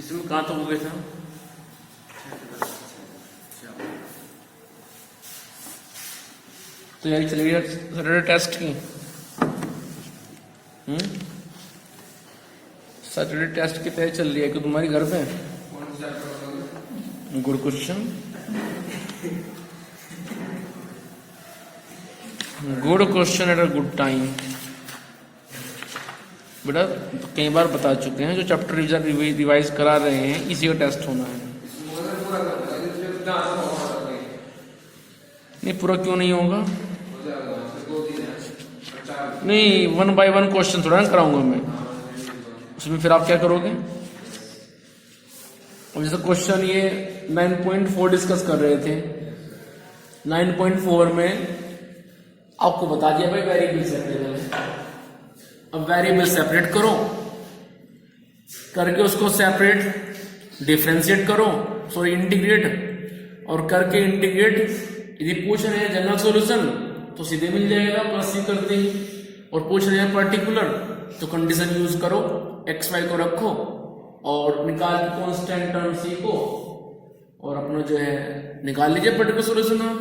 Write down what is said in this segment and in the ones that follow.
इसमें कहाँ तक हो गया था? तो यार चलिए सैटरडे टेस्ट की सैटरडे टेस्ट की तैयारी चल रही है कि तुम्हारी घर पे? Good question, good question at a good time. बेटा कई बार बता चुके हैं, जो चैप्टर रिवाइज करा रहे हैं इसी का टेस्ट होना है। नहीं पूरा क्यों नहीं होगा? नहीं 1 बाय 1 क्वेश्चन थोड़ा ना कराऊंगा मैं, उसमें फिर आप क्या करोगे? अब जैसे क्वेश्चन ये 9.4 डिस्कस कर रहे थे, 9.4 में आपको बता दिया भाई वेरिएबल सेपरेट है। अब वेरिएबल सेपरेट करो, करके उसको सेपरेट डिफरेंशिएट करो, सॉरी इंटीग्रेट, और करके इंटीग्रेट यदि पूछ रहे हैं जनरल सॉल्यूशन तो सीधे मिल जाएगा प्लस सी करते ही, और पूछ रहे हैं पर्टिकुलर तो कंडीशन यूज करो, एक्स वाई को रखो और निकाल के कांस्टेंट टर्म सी को, और अपना जो है निकाल लीजिए पर्टिकुलर सॉल्यूशन आप।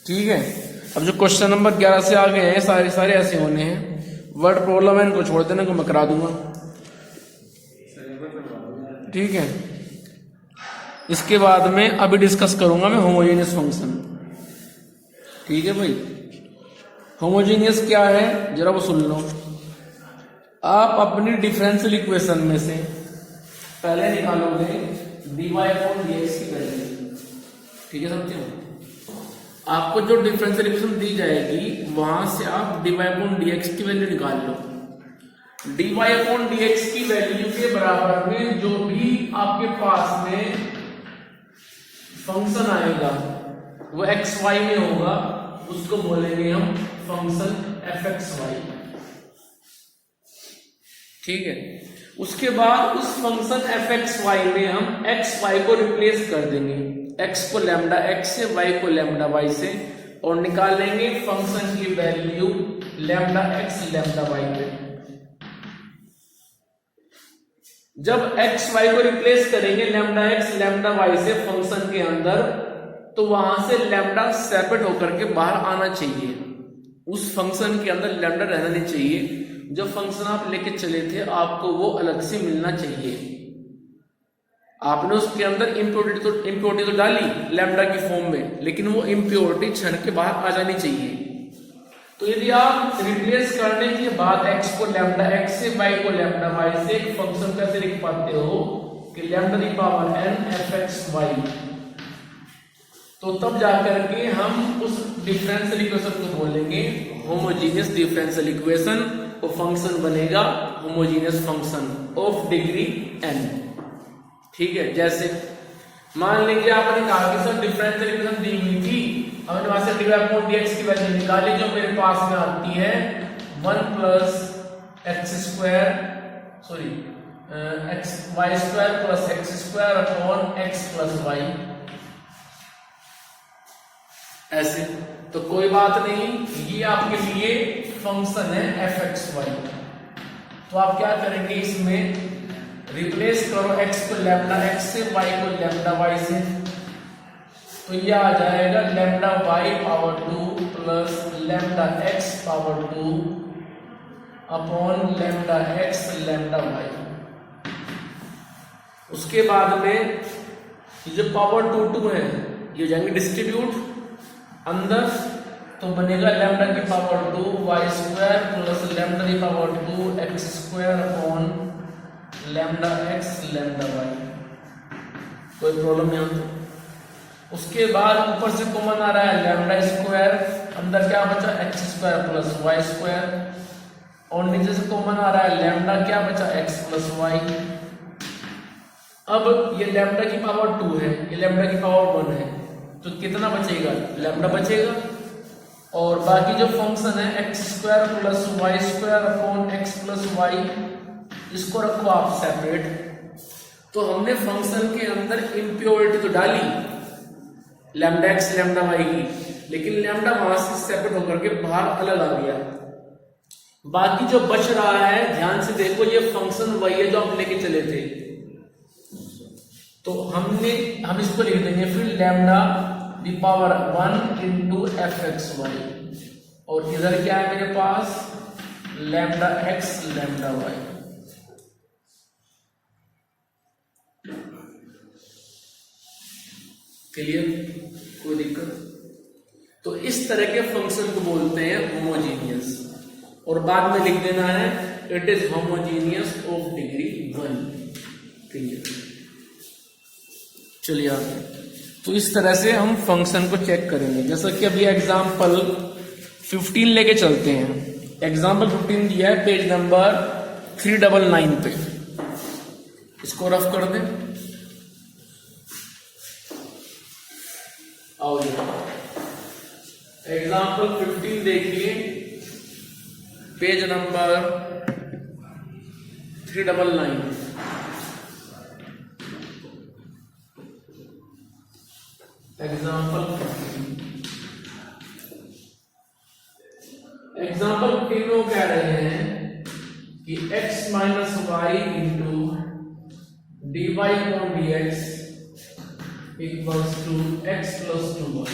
ठीक है, अब जो क्वेश्चन नंबर 11 से आगे हैं सारे ऐसे होने हैं। वर्ड प्रॉब्लम है, इनको छोड़ देने को मैं करा दूंगा। ठीक है, इसके बाद में अभी डिस्कस करूंगा मैं होमोजेनियस फंक्शन। ठीक है भाई, होमोजेनियस क्या है जरा वो सुन लो। आप अपनी डिफरेंशियल इक्वेशन में से पहले निकालोगे dy/dx की वैल्यू। ठीक है समझे? आपको जो डिफरेंशियल इक्वेशन दी जाएगी वहां से आप dy/dx की वैल्यू निकाल लो। dy/dx की वैल्यू के बराबर में जो भी आपके पास में फंक्शन आएगा वो एक्स वाई में होगा, उसको बोलेंगे हम फंक्शन fxy। ठीक है, उसके बाद उस फंक्शन fxy में हम xy को रिप्लेस कर देंगे, x को लैम्डा x से, y को लैम्डा y से, और निकालेंगे फंक्शन की value lambda x lambda y पे। जब x y को रिप्लेस करेंगे लैम्डा x लैम्डा y से फंक्शन के अंदर, तो वहां से लैम्डा सेपरेट होकर के बाहर आना चाहिए। उस फंक्शन के अंदर लैम्डा रहना नहीं चाहिए। जो फंक्शन आप लेके चले थे आपको वो अलग से मिलना चाहिए। आपने उसके अंदर इम्प्योरिटी तो डाली लैम्डा की फॉर्म में, लेकिन वो इम्प्योरिटी क्षण के बाहर आ जानी चाहिए। तो यदि आप रिप्लेस करने के बाद x को लैम्डा x से, y को लैम्डा y से, एक फंक्शन कैसे लिख पाते हो कि लैम्डा की पावर n fxy, तो तब जाकर के हम उस डिफरेंशियल इक्वेशन को बोलेंगे होमोजेनियस डिफरेंशियल इक्वेशन। वो फंक्शन बनेगा homogeneous function of degree n। ठीक है, जैसे मान लीजिए आपने कहा कि सर डिफरेंशियल इक्वेशन दी हुई थी, हमने वहां से dy/dx की वैल्यू निकाली, जो मेरे पास में आती है 1 plus x square, sorry y square plus x square upon x plus y, ऐसे। तो कोई बात नहीं, ये आपके लिए फंक्शन है fxy। तो आप क्या करेंगे, इसमें रिप्लेस करो x को लैम्डा x से, y को लैम्डा y से, तो ये आ जाएगा lambda y power 2 plus lambda x power 2 upon lambda x lambda y। उसके बाद में ये जो पावर 2 है ये जाएंगे डिस्ट्रीब्यूट अंदर, तो बनेगा लैम्डा की power 2 y square plus lambda की power 2 x square upon lambda x lambda y। कोई प्रॉब्लम नहीं होती। उसके बाद ऊपर से कॉमन आ रहा है लैम्डा स्क्वायर, अंदर क्या बचा x square plus y square, और नीचे से कॉमन आ रहा है लैम्डा, क्या बचा x प्लस y। अब ये लैम्डा की पावर 2 है, ये लैम्डा की पावर 1 है, तो कितना बचेगा, लैम्डा बचेगा। और बाकी जो फंक्शन है x square plus y square upon x plus y, इसको रखो आप सेपरेट। तो हमने फंक्शन के अंदर इम्प्योरिटी तो डाली लैम्डा एक्स लैम्डा वाई की, लेकिन लैम्डा वहां से सेपरेट होकर के बाहर अलग आ गया। बाकी जो बच रहा है ध्यान से देखो, ये फंक्शन वही है जो आप लेके चले थे, तो हम इसको लिख देंगे फिर lambda the power 1 into f x y, और इधर क्या है मेरे पास lambda x lambda y. Clear, कोई दिक्कत? तो इस तरह के फंक्शन को बोलते हैं होमोजीनियस, और बाद में लिख देना है it is homogeneous of degree 1। Clear, चलिए आगे। तो इस तरह से हम फंक्शन को चेक करेंगे। जैसा कि अभी एग्जाम्पल 15 लेके चलते हैं। एग्जाम्पल 15 दिया है पेज नंबर 399 पे, इसको रफ कर दें। आओ एग्जाम्पल 15 देखिए, पेज नंबर 399। एग्जाम्पल 15 वो कह रहे हैं कि x minus y into d y upon d x equals to x plus 2y।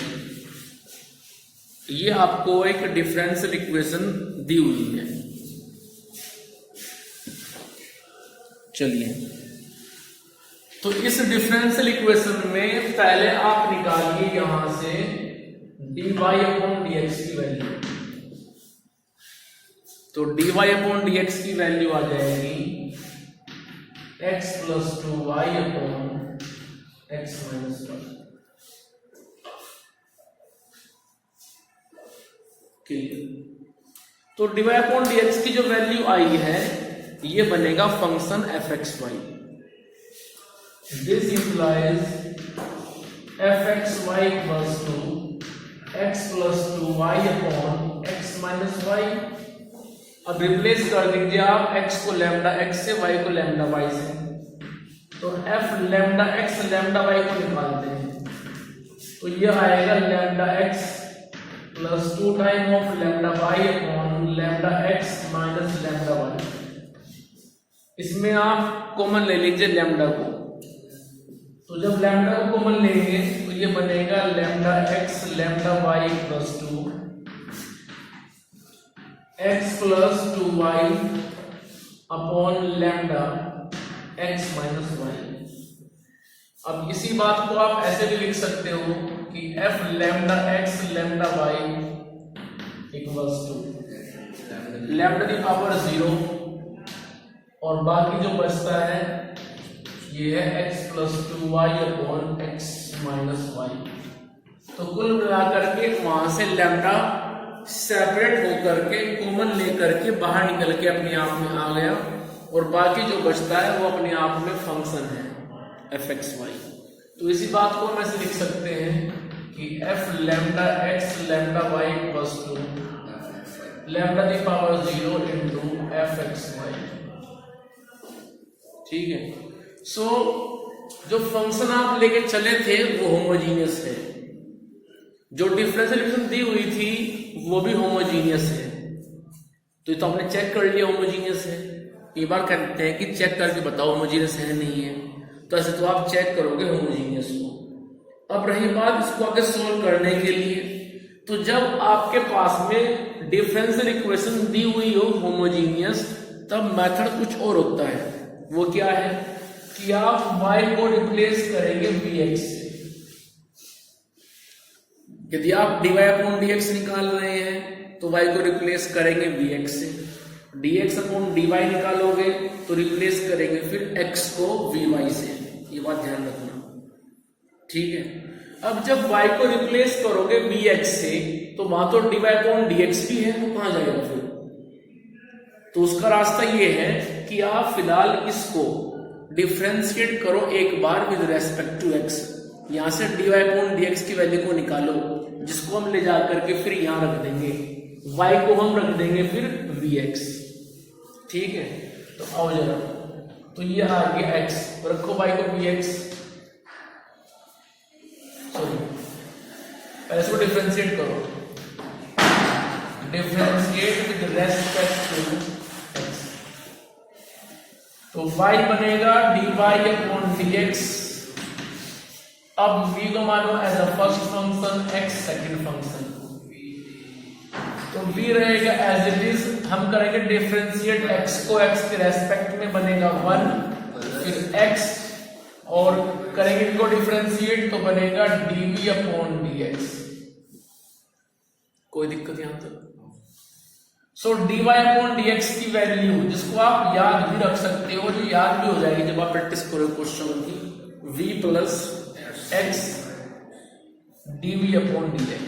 ये आपको एक डिफरेंशियल इक्वेशन दी हुई है। चलिए, तो इस डिफरेंशियल इक्वेशन में पहले आप निकालिए यहां से dy अपॉन dx की वैल्यू। तो dy अपॉन dx की वैल्यू आ जाएगी x plus 2y upon x minus 1। तो dy अपॉन dx की जो वैल्यू आई है ये बनेगा function fxy। This implies fxy equals to x plus 2y upon x minus y। अब रिप्लेस कर दीजिए आप x को लैम्डा x से, y को लैम्डा y से। तो f lambda x lambda y को निकालते हैं, तो ये आएगा lambda x plus 2 time of lambda y upon lambda x minus lambda y। इसमें आप कॉमन ले लीजिए लैम्डा को। तो जब लैम्डा को कॉमन लेंगे तो ये बनेगा lambda x lambda y plus 2 x plus 2y upon lambda x minus y. अब इसी बात को आप ऐसे भी लिख सकते हो कि f lambda x lambda y equals to lambda की पावर 0, और बाकी जो बचता है ये है x plus 2y upon x minus y. तो कुल मिलाकर के वहां से लैम्डा सेपरेट होकर के कॉमन लेकर के बाहर निकल के अपने आप में आ गया, और बाकी जो बचता है वो अपने आप में फंक्शन है fxy। तो इसी बात को हम ऐसे लिख सकते हैं कि f lambda x lambda y plus 2 lambda की पावर 0 इंटू fxy। ठीक है, सो जो फंक्शन आप लेके चले थे वो होमोजीनियस है, जो डिफरेंशियल इक्वेशन दी हुई थी वो भी होमोजीनियस है। तो ये तो आपने चेक कर लिया होमोजीनियस है। एक बार कहते हैं कि चेक करके बताओ होमोजीनियस है नहीं है, तो ऐसे तो आप चेक करोगे होमोजीनियस को। अब रही बात इसको आगे सोल्व करने के लिए, तो जब आपके पास में डिफरेंशियल इक्वेशन दी हुई हो होमोजीनियस, तब मेथड कुछ और होता है। वो क्या है कि आप y को रिप्लेस करेंगे vx से। यदि आप dy अपॉन dx निकाल रहे हैं तो y को रिप्लेस करेंगे vx से, dx अपॉन dy निकालोगे तो रिप्लेस करेंगे फिर x को vy से। ये बात ध्यान रखना, ठीक है। अब जब y को रिप्लेस करोगे vx से तो वहां तो dy अपॉन dx भी है, वो कहां जाएगा फिर? तो उसका रास्ता ये है कि आप फिलहाल इसको डिफरेंशिएट करो एक बार विद रेस्पेक्ट टू x। यहां से dy अपॉन dx की वैल्यू को निकालो, जिसको हम ले जाकर के फिर यहां रख देंगे, y को हम रख देंगे फिर vx। ठीक है, तो आओ जरा, तो ये आ गया x, रखो y को vx, सॉरी पहले इसको डिफरेंशिएट करो, differentiate with respect to x। तो y बनेगा dy अपॉन dx अब v को मानो as a first function, x second function, तो v रहेगा एज इट इज। हम करेंगे डिफरेंशिएट x को x के रेस्पेक्ट में बनेगा 1, फिर x और करेंगे इनको डिफरेंशिएट तो बनेगा dv अपॉन dx। कोई दिक्कत यहां तक? सो dy अपॉन dx की वैल्यू जिसको आप याद भी रख सकते हो, जो याद भी हो जाएगी जब आप प्रैक्टिस करो क्वेश्चन की, v plus x dv upon dx।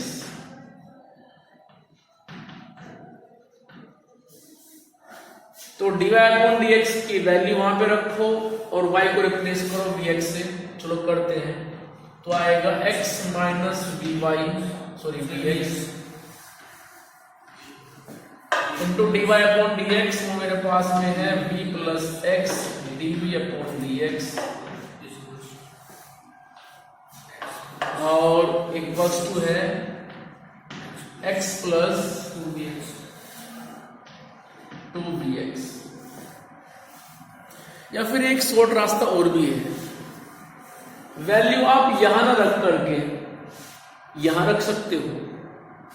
तो dy अपॉन dx की वैल्यू वहां पे रखो और y को रिप्लेस करो vx से। चलो करते हैं, तो आएगा x minus dx into dy upon dx, वो मेरे पास में है v plus x dv upon dx, और इक्वल्स टू है x प्लस 2bx। या फिर एक शॉर्ट रास्ता और भी है, वैल्यू आप यहां ना रख करके यहां रख सकते हो,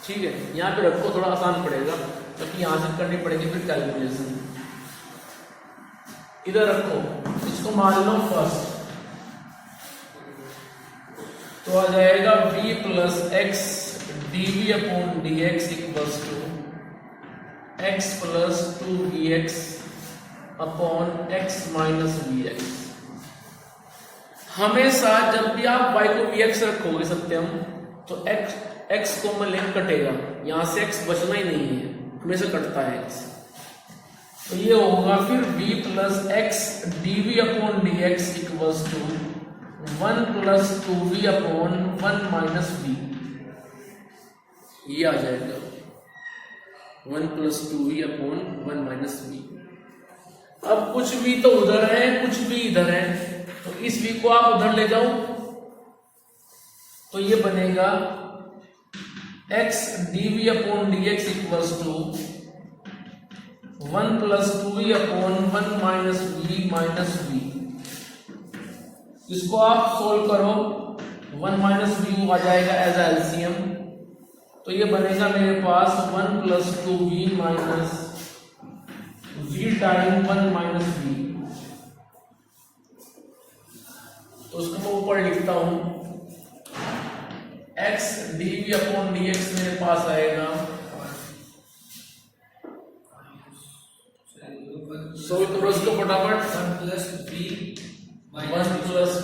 ठीक है? यहां पे रखो, थोड़ा आसान पड़ेगा क्योंकि यहां से करनी पड़ेगी फिर कैलकुलेशन। इधर रखो, इसको मान लो फर्स्ट, तो आ जाएगा v plus x dv upon dx equals to x plus 2bx upon x minus bx। हमेशा जब भी आप y को bx रखोगे सत्यम, तो x को में लिंक कटेगा, यहां से x बचना ही नहीं है, हमेशा कटता है x। तो ये होगा फिर v plus x dv upon dx equals to 1 plus 2v upon 1 minus v। ये आ जाएगा 1 plus 2v upon 1 minus v। अब कुछ v तो उधर है, कुछ v इधर है, तो इस v को आप उधर ले जाओ, तो ये बनेगा x dv upon dx equals to 1 plus 2v upon 1 minus v minus v। इसको आप सोल्व करो, 1 माइनस v आ जाएगा एज एलसीएम, तो ये बनेगा मेरे पास 1 plus 2v minus v time 1 minus v। तो उसको मैं ऊपर लिखता हूं, x dv अपॉन dx मेरे पास आएगा, सो तो उसको फटाफट 1 plus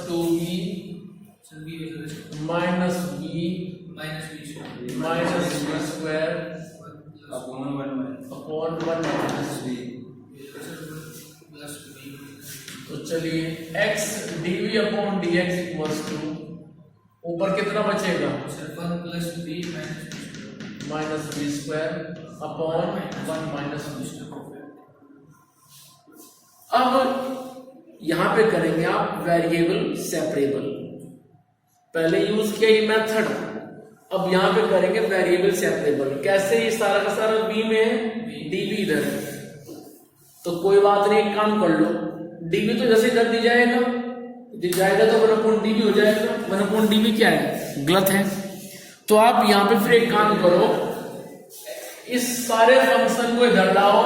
2v minus v minus v square upon 1 minus v। तो चलिए x dv upon dx equals to ऊपर कितना बचेगा 1 plus v minus v square upon 1 minus v। अब यहां पे करेंगे आप वेरिएबल सेपरेबल, पहले यूज किया ये मेथड, अब यहां पे करेंगे वेरिएबल सेपरेबल। कैसे? ये सारा का सारा v में है, dv इधर है, तो कोई बात नहीं, एक काम कर लो, dv तो जैसे इधर दी जाएगा तो 1 अपॉन dv हो जाएगा। 1 अपॉन dv क्या है? गलत है। तो आप यहां पे फिर एक काम करो, इस सारे फंक्शन को इधर लाओ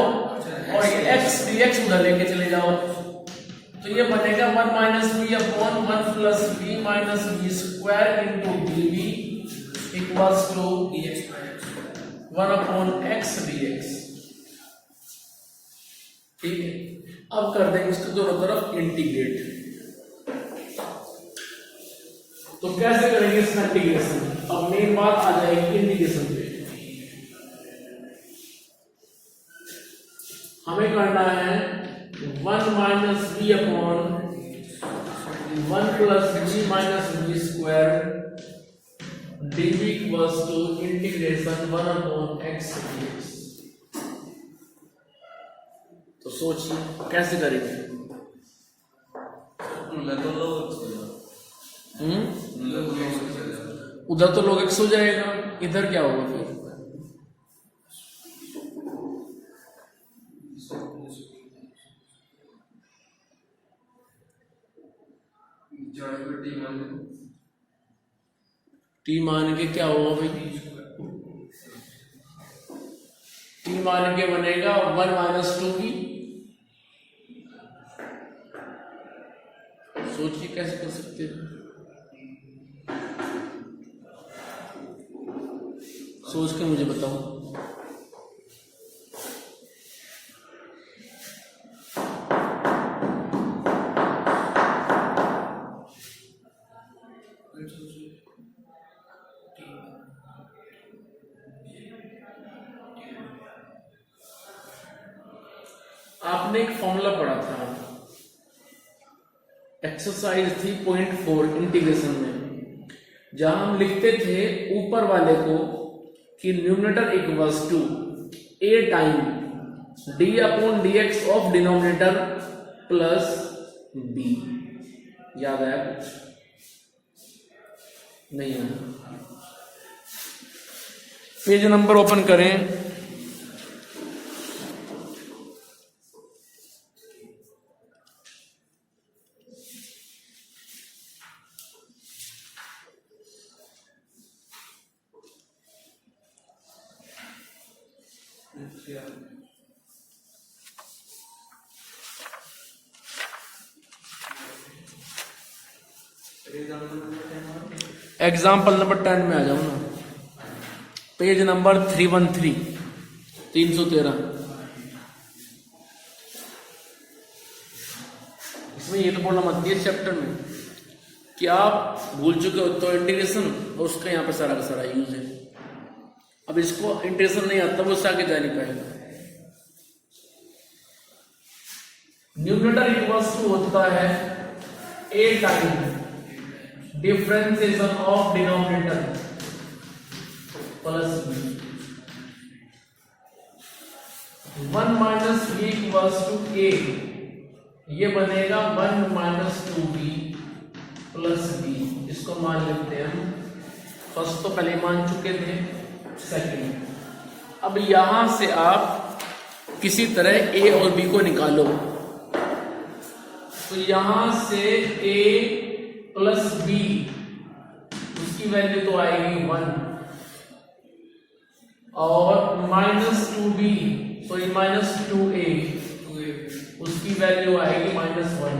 और x dx उधर लेके चले जाओ, तो ये बनेगा 1 minus v upon 1 plus v minus v square into dv equals to 1 upon x dx। ठीक है, अब कर देंगे इसको दोनों तरफ इंटीग्रेट। तो कैसे करेंगे इसका इंटीग्रेशन? अब मेन बात आ जाएगी इंटीग्रेशन पे। हमें करना है 1 minus v upon 1 plus v minus v square dv equals to integration 1 upon x dx। तो सोचिए कैसे करेंगे? उधर तो log x हो जाएगा, इधर क्या होगा फिर? टी मान के क्या होगा भाई, टी मान के बनेगा 1 माइनस 2b। सोचिए कैसे कर सकते हैं, सोच के मुझे बताओ। आपने एक फॉर्मूला पढ़ा था एक्सरसाइज 3.4 इंटीग्रेशन में, जहां हम लिखते थे ऊपर वाले को कि numerator equals to a time d upon dx of denominator plus b। याद आया कुछ? नहीं आया? पेज नंबर ओपन करें, एग्जाम्पल नंबर 10 में आ जाओ ना, पेज नंबर 313 313। इसमें ये तो बोलना मत दिए चैप्टर में कि आप भूल चुके हो तो इंटीग्रेशन, और उसका यहाँ पे सारा का सारा यूज है। अब इसको इंटीग्रेशन नहीं आता वो उससे आगे जा नहीं पाएगा। न्यूमरेटर इक्वल्स टू होता है a time differentiation of denominator plus b। 1 minus b equals to a, ये बनेगा 1 माइनस 2b प्लस b। इसको मान लेते हैं हम, फर्स्ट तो पहले मान चुके थे, सेकंड। अब यहां से आप किसी तरह a और b को निकालो, तो यहां से a प्लस b, उसकी वैल्यू तो आएगी 1, और minus 2b sorry minus 2a, उसकी वैल्यू आएगी -1।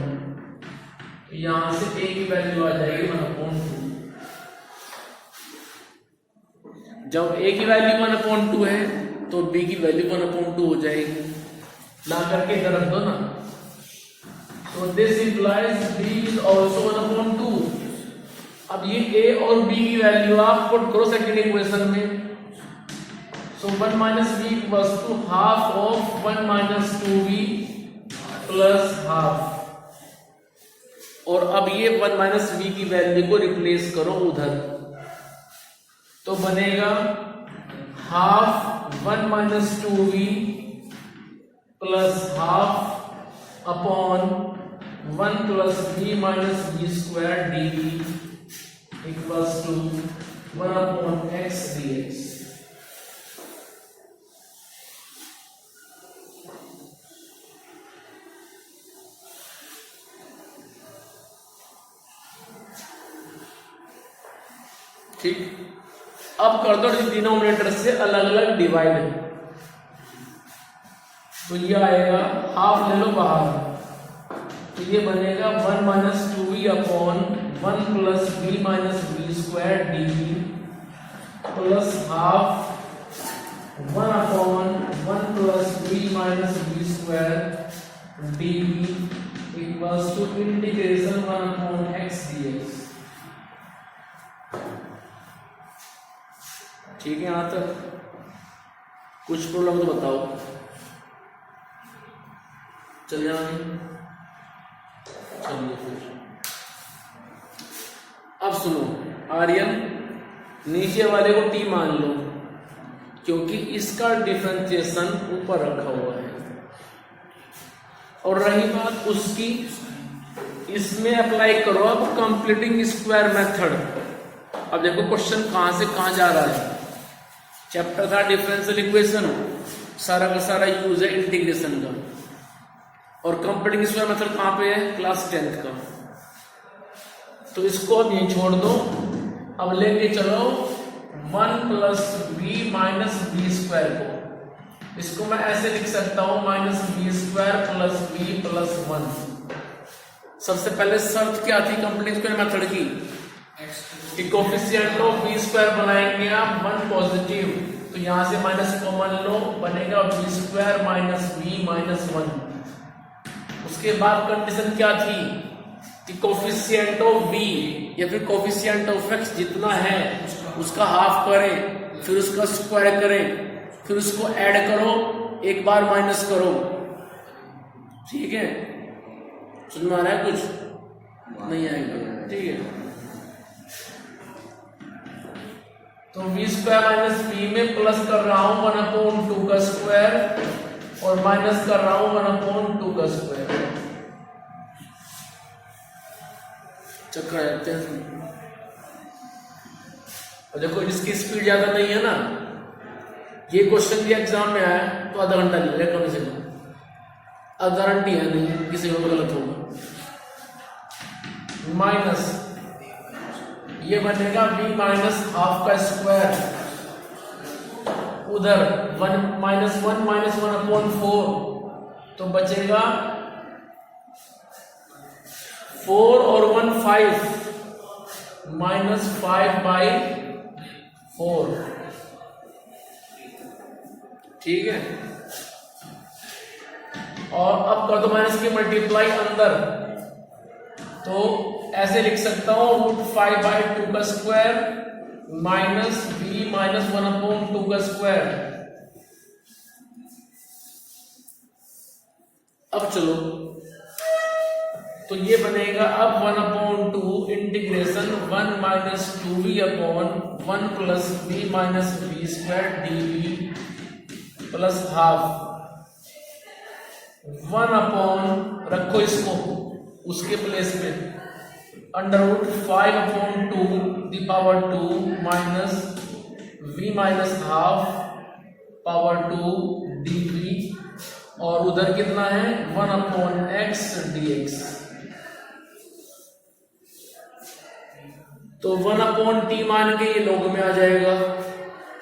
तो यहां से a की वैल्यू आ जाएगी 1/2। जब a की वैल्यू 1/2 है तो b की वैल्यू 1/2 हो जाएगी। ला करके इधर रख दो ना, तो this implies b is also 1/2। अब ये a और b की वैल्यू आप पुट करो सेकंड इक्वेशन में, so 1 minus b equals to half of 1 minus 2b plus half. और अब ये 1 माइनस b की वैल्यू को रिप्लेस करो उधर, तो बनेगा half 1 minus 2b plus half upon 1 plus b minus b square d equals to 1 upon x dx। ठीक, अब कर दो डिनोमिनेटर से अलग अलग डिवाइड, तो ये आएगा हाफ ले लो बाहर, तो ये बनेगा 1 minus 2b upon 1 plus b minus b square d plus half 1 upon 1 plus b minus b square d equals to integration 1 upon x dx। ठीक है, यहां तक कुछ प्रॉब्लम तो बताओ। चलिए चलिए फिर अब सुनो, आर्यन नीचे वाले को टी मान लो, क्योंकि इसका डिफरेंशिएशन ऊपर रखा हुआ है। और रही बात उसकी, इसमें अप्लाई करो अब कंप्लीटिंग स्क्वायर मेथड। अब देखो क्वेश्चन कहां से कहां जा रहा है। चैप्टर था डिफरेंशियल इक्वेशन, सारा का सारा यूज है इंटीग्रेशन का, और कंप्लीटिंग स्क्वायर मेथड कहां पे है, क्लास 10th का। तो इसको अब यहीं छोड़ दो, अब लेके चलो 1 plus b minus b square को, इसको मैं ऐसे लिख सकता हूं minus b square plus b plus 1। सबसे पहले शर्त क्या थी कंप्लीट स्क्वायर मेथड की, कोफिशिएंट ऑफ बी स्क्वायर बनाएंगे आप 1 पॉजिटिव, तो यहां से माइनस कॉमन लो, बनेगा b square minus b minus 1। उसके बाद कंडीशन क्या थी कि कोफिशिएंट ऑफ बी या फिर कोफिशिएंट ऑफ एक्स जितना है उसका हाफ करें, फिर उसका स्क्वायर करें, फिर उसको ऐड करो, एक बार माइनस करो। ठीक है, समझ में आ रहा है? कुछ नहीं आएगा? ठीक है, तो बी स्क्वायर माइनस बी में प्लस कर रहा हूं 1/2 का स्क्वायर और माइनस कर रहा हूं 1/2 का स्क्वायर। चक्कर आते हैं। और देखो जिसकी स्पीड ज्यादा नहीं है ना, ये क्वेश्चन भी एग्जाम में आया तो आधा घंटा लगेगा कम से कम, अब गारंटी है नहीं किसी को गलत होगा। माइनस ये बनेगा b माइनस हाफ का स्क्वायर, उधर 1 माइनस 1/4, तो बचेगा 4 और 1 5 माइनस 5/4। ठीक है, और अब कर दो माइनस की मल्टीप्लाई अंदर, तो ऐसे लिख सकता हूं √5/2 का स्क्वायर माइनस b माइनस 1/2 का स्क्वायर। अब चलो, तो ये बनेगा अब 1/2 integration 1 minus 2b upon 1 plus b minus b square db plus half 1 रखो इसको उसके प्लेस में √5/2 the power 2 minus v minus half power 2 dv, और उधर कितना है 1/x dx। तो 1/t मान के ये log में आ जाएगा।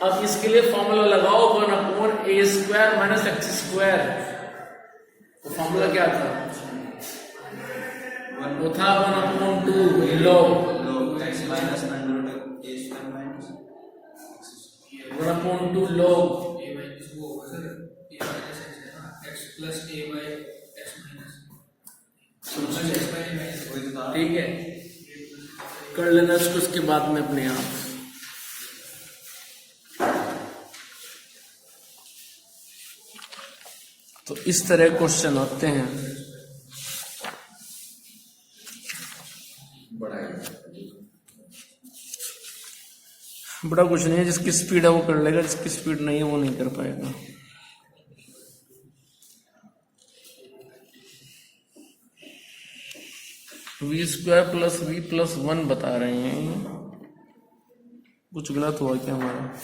अब इसके लिए फॉर्मूला लगाओ 1/a² माइनस x²। तो फॉर्मूला क्या था? वो था 1/2 log x minus √a² minus 1/2 log x plus a/x minus. ठीक है, कर लेना इसको उसके बाद में अपने आप। तो इस तरह क्वेश्चन आते हैं। बड़ा कुछ नहीं है, जिसकी स्पीड है वो कर लेगा, जिसकी स्पीड नहीं है वो नहीं कर पाएगा। v² प्लस v प्लस 1 बता रहे हैं, कुछ गलत हुआ क्या हमारा?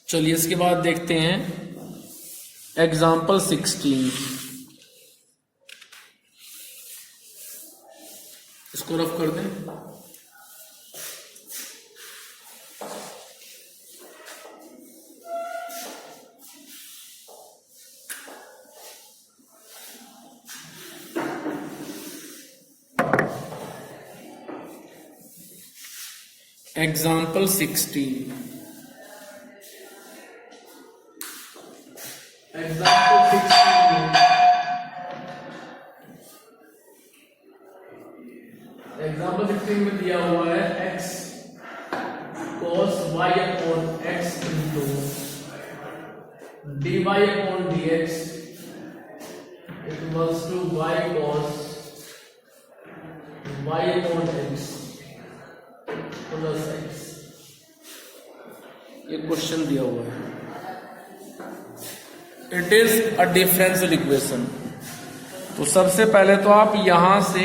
चलिए इसके बाद देखते हैं एग्जाम्पल 16। इसको रफ कर दें। एग्जाम्पल 16। एग्जाम्पल 16 में दिया हुआ है x cos y upon x into dy upon dx equals to y cos y upon x plus x। ये क्वेश्चन दिया हुआ है। It is a differential equation. तो सबसे पहले तो आप यहां से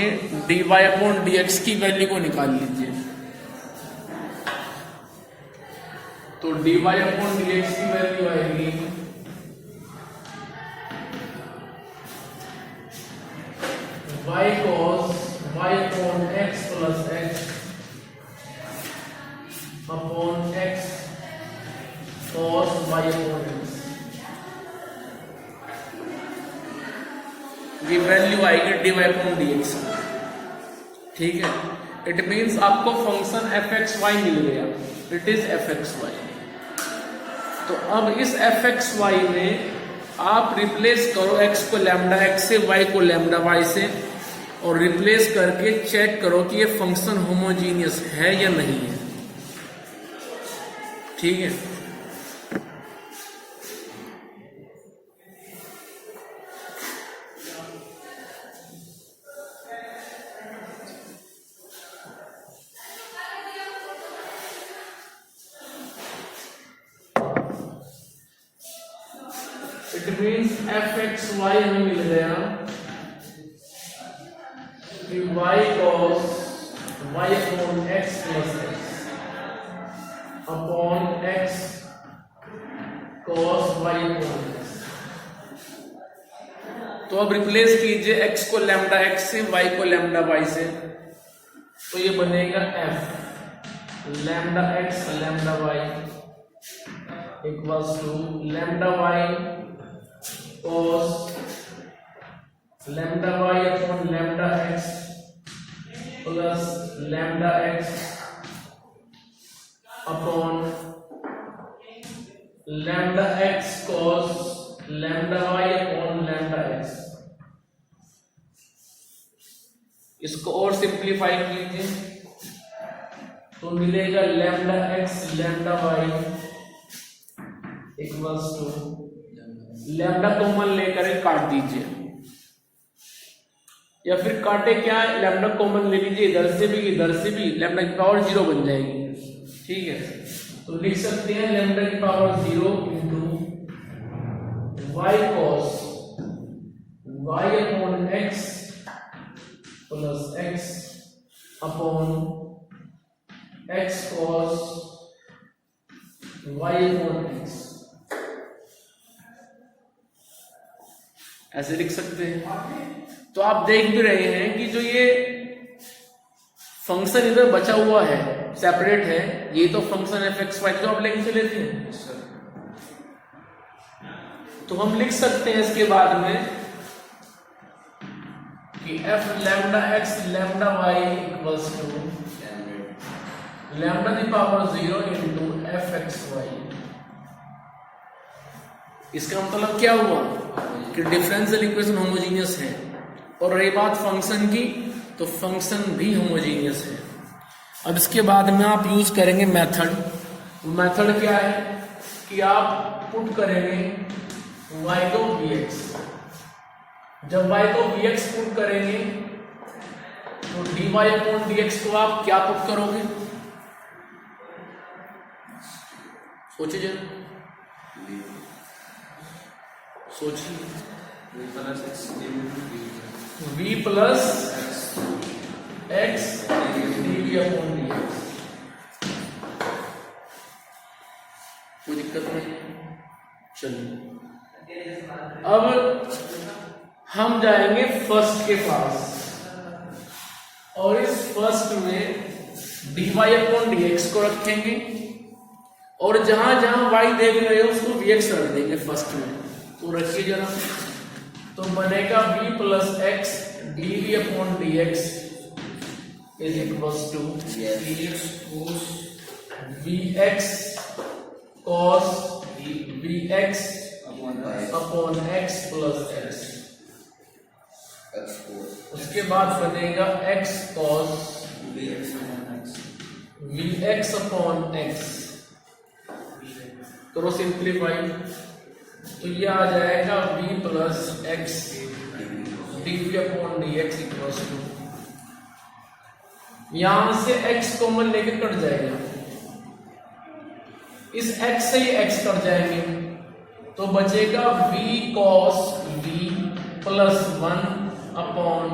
dy अपॉन dx की वैल्यू को निकाल लीजिए। तो dy अपॉन dx की वैल्यू आएगी y cos y upon x plus x upon x cos y upon x. ये वैल्यू आएगी dy अपॉन dx। ठीक है, इट मीन्स आपको फंक्शन fxy मिल गया, इट इज fxy। तो अब इस fxy में आप रिप्लेस करो x को लैम्डा x से, y को लैम्डा y से, और रिप्लेस करके चेक करो कि ये फंक्शन होमोजीनियस है या नहीं है। ठीक है, इट मीन्स fxy हमें मिल गया कि y cos y upon x plus x upon x cos y upon x। तो अब रिप्लेस कीजिए x को लैम्डा x से, y को लैम्डा y से, तो ये बनेगा f lambda x lambda y equals to lambda y cos lambda y upon lambda x plus lambda x upon lambda x cos lambda y upon lambda x। इसको और simplify कीजिए तो मिलेगा lambda x lambda y equals to lambda common लेकर काट दीजिए, या फिर काटे क्या, लैम्डा कॉमन ले लीजिए, इधर से भी इधर से भी, लैम्डा की पावर 0 बन जाएगी। ठीक है, तो लिख सकते हैं लैम्डा की power 0 into y cos y upon x plus x upon x cos y upon x. ऐसे लिख सकते हैं। तो आप देख भी रहे हैं कि जो ये फंक्शन इधर बचा हुआ है, सेपरेट है, ये तो फंक्शन fxy जो आप लेके चले थे। तो हम लिख सकते हैं इसके बाद में कि f lambda x lambda y equals to lambda the power 0 into fxy। इसका मतलब क्या हुआ कि डिफरेंशियल इक्वेशन होमोजीनियस है। और रही बात फंक्शन की, तो फंक्शन भी होमोजीनियस है। अब इसके बाद में आप यूज करेंगे मेथड। मेथड क्या है कि आप पुट करेंगे y को vx। जब y को vx पुट करेंगे तो dy अपॉन dx को आप क्या पुट करोगे, सोचिए जरा, सोचिए। v plus x d upon d x. कोई दिक्कत नहीं। चलिए अब हम जाएंगे फर्स्ट के पास, और इस फर्स्ट में dy अपॉन dx को रखेंगे, और जहां जहां y देख रहे हो उसको vx रख देंगे फर्स्ट में। तो रखिए जरा, तो बनेगा v plus x d upon d x is equals to v x cos v x upon x plus x. उसके बाद बनेगा x cos v x upon x. करो सिंप्लीफाई, तो ये आ जाएगा v plus x d upon d x equals to, यहां से x कॉमन लेके कट जाएगा, इस x से ही x कट जाएंगे, तो बचेगा v cos v plus 1 upon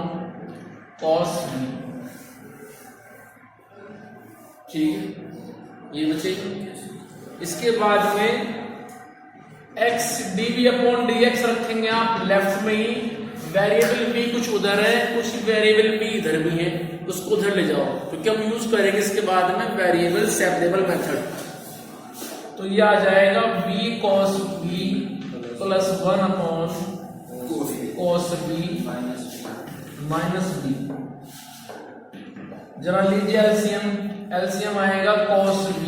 cos v। ठीक है, ये बचेगा। इसके बाद में x dv अपॉन dx रखेंगे आप लेफ्ट में ही, वेरिएबल v कुछ उधर है, कुछ वेरिएबल v इधर भी है, उसको उधर ले जाओ, क्योंकि हम यूज करेंगे इसके बाद में वेरिएबल सेपरेबल मेथड। तो ये आ जाएगा v cos v plus 1 upon cos v minus b। जरा लीजिए एलसीएम, एलसीएम आएगा cos v,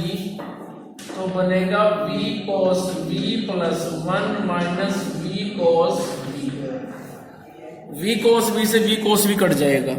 तो बनेगा v cos v plus 1 minus v cos v। v cos v से v cos v कट जाएगा।